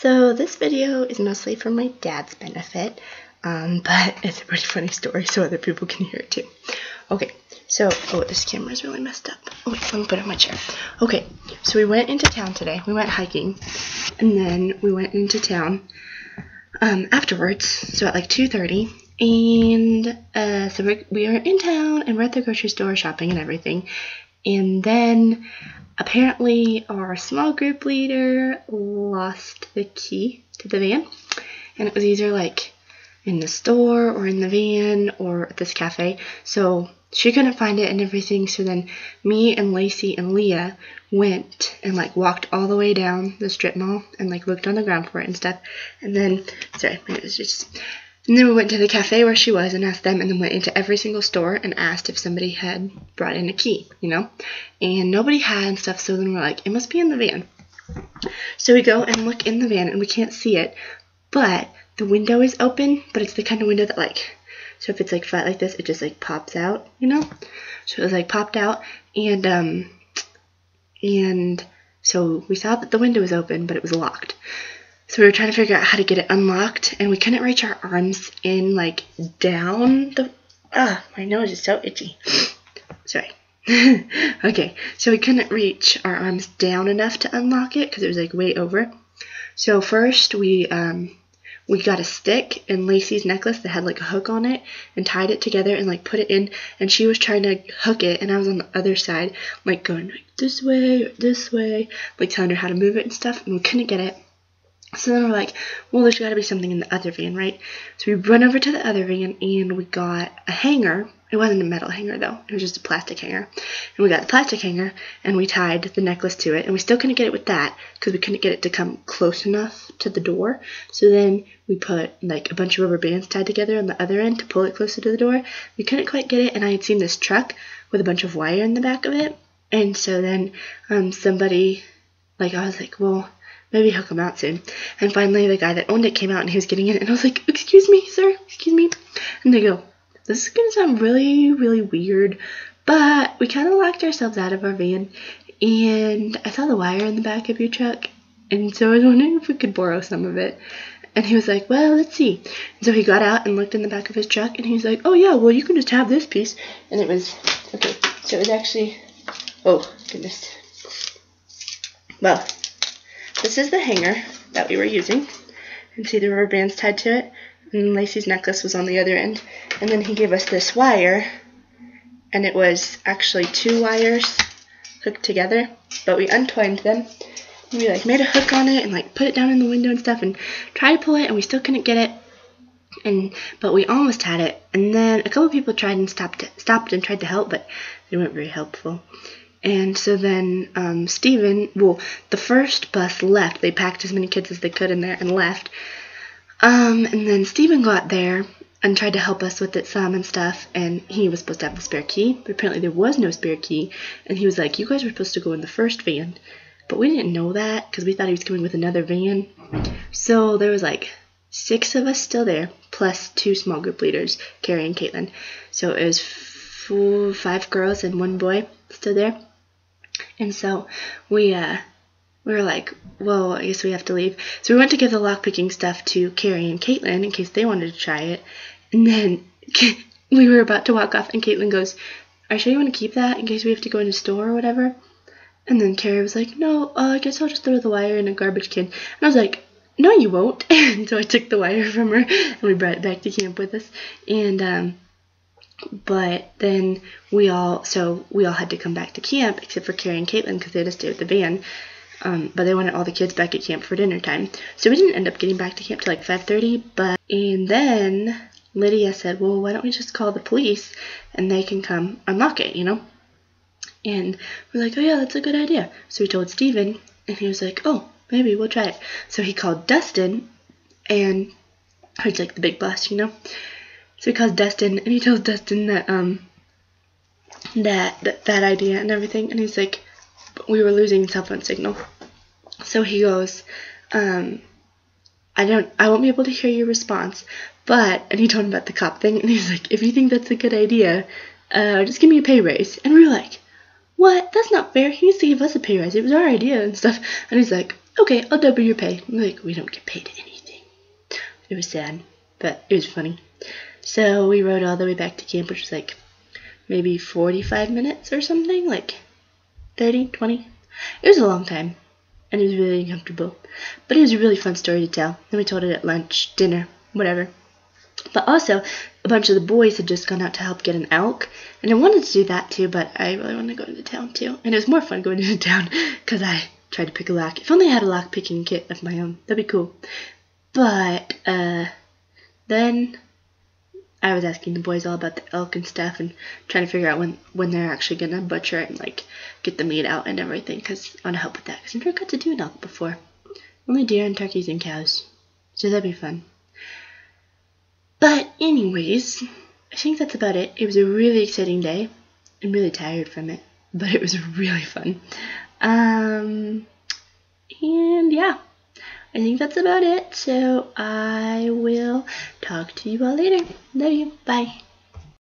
So this video is mostly for my dad's benefit, but it's a pretty funny story so other people can hear it too. Okay, so, this camera's really messed up. Oh wait, let me put it on my chair. Okay, so we went into town today. We went hiking, and then we went into town afterwards, so at like 2:30, and so we are in town, and we're at the grocery store shopping and everything, and then apparently our small group leader lost the key to the van, and it was either like in the store or in the van or at this cafe, so she couldn't find it and everything. So then me and Lacey and Leah went and like walked all the way down the strip mall and like looked on the ground for it and stuff, and then and then we went to the cafe where she was and asked them, and then went into every single store and asked if somebody had brought in a key, and nobody had and stuff. So then we're like, it must be in the van. So we go and look in the van, and we can't see it, but the window is open, but it's the kind of window that like, so if it's like flat like this, it just like pops out, So it was like popped out, and so we saw that the window was open, but it was locked. So we were trying to figure out how to get it unlocked, and we couldn't reach our arms in, like, down the, my nose is so itchy. Sorry. Okay, so we couldn't reach our arms down enough to unlock it, because it was, like, way over. So first we got a stick and Lacey's necklace that had, like, a hook on it, and tied it together and, like, put it in, and she was trying to hook it, and I was on the other side, like, going, like, this way, like, telling her how to move it and stuff, and we couldn't get it. So then we're like, well, there's got to be something in the other van, right? So we run over to the other van, and we got a hanger. It wasn't a metal hanger, though. It was just a plastic hanger. And we got the plastic hanger, and we tied the necklace to it. And we still couldn't get it with that, because we couldn't get it to come close enough to the door. So then we put, like, a bunch of rubber bands tied together on the other end to pull it closer to the door. We couldn't quite get it, and I had seen this truck with a bunch of wire in the back of it. And so then somebody, like, I was like, well, maybe he'll come out soon. And finally, the guy that owned it came out, and he was getting in, and I was like, excuse me, sir, excuse me. And they go, this is going to sound really, really weird, but we kind of locked ourselves out of our van, and I saw the wire in the back of your truck, and so I was wondering if we could borrow some of it. And he was like, well, let's see. And so he got out and looked in the back of his truck, and he was like, oh, yeah, well, you can just have this piece. And it was, okay, so it was actually, oh, goodness. Well, this is the hanger that we were using, and see the rubber bands tied to it, and Lacey's necklace was on the other end, and then he gave us this wire, and it was actually 2 wires hooked together, but we untwined them, and we like made a hook on it, and like put it down in the window and stuff, and tried to pull it, and we still couldn't get it, but we almost had it, and then a couple people tried and stopped and tried to help, but they weren't very helpful. And so then Steven, well, the first bus left. They packed as many kids as they could in there and left. And then Steven got there and tried to help us with it some and stuff. And he was supposed to have the spare key, but apparently there was no spare key. And he was like, you guys were supposed to go in the first van. But we didn't know that because we thought he was coming with another van. So there was like 6 of us still there, plus 2 small group leaders, Carrie and Caitlin. So it was 5 girls and 1 boy still there. And so we were like, well, I guess we have to leave. So we went to give the lockpicking stuff to Carrie and Caitlin in case they wanted to try it. And then we were about to walk off, and Caitlin goes, are you sure you want to keep that in case we have to go in the store or whatever? And then Carrie was like, no, I guess I'll just throw the wire in a garbage can. And I was like, no, you won't. And so I took the wire from her, and we brought it back to camp with us. And but then we all had to come back to camp, except for Carrie and Caitlin, because they had to stay with the van. But they wanted all the kids back at camp for dinner time. So we didn't end up getting back to camp till like 5:30. And then Lydia said, well, why don't we just call the police, and they can come unlock it, And we're like, oh yeah, that's a good idea. So we told Steven, and he was like, oh, maybe we'll try it. So he called Dustin, and he's like the big boss, So he calls Dustin, and he tells Dustin that that idea and everything, and he's like, we were losing cell phone signal. So he goes, I won't be able to hear your response, and he told him about the cop thing, and he's like, if you think that's a good idea, just give me a pay raise. And we were like, what? That's not fair. He needs to give us a pay raise. It was our idea and stuff. And he's like, okay, I'll double your pay. I'm like, we don't get paid anything. It was sad, but it was funny. So we rode all the way back to camp, which was like maybe 45 minutes or something, like 30, 20. It was a long time, and it was really uncomfortable. But it was a really fun story to tell. And we told it at lunch, dinner, whatever. But also, a bunch of the boys had just gone out to help get an elk, and I wanted to do that too, but I really wanted to go into town too. And it was more fun going into town because I tried to pick a lock. If only I had a lock picking kit of my own, that'd be cool. But then I was asking the boys all about the elk and stuff, and trying to figure out when they're actually gonna butcher it and like get the meat out and everything, because I want to help with that. Because I've never got to do an elk before. Only deer and turkeys and cows, so that'd be fun. But anyways, I think that's about it. It was a really exciting day. I'm really tired from it, but it was really fun. And yeah, I think that's about it. So I will talk to you all later. Love you. Bye.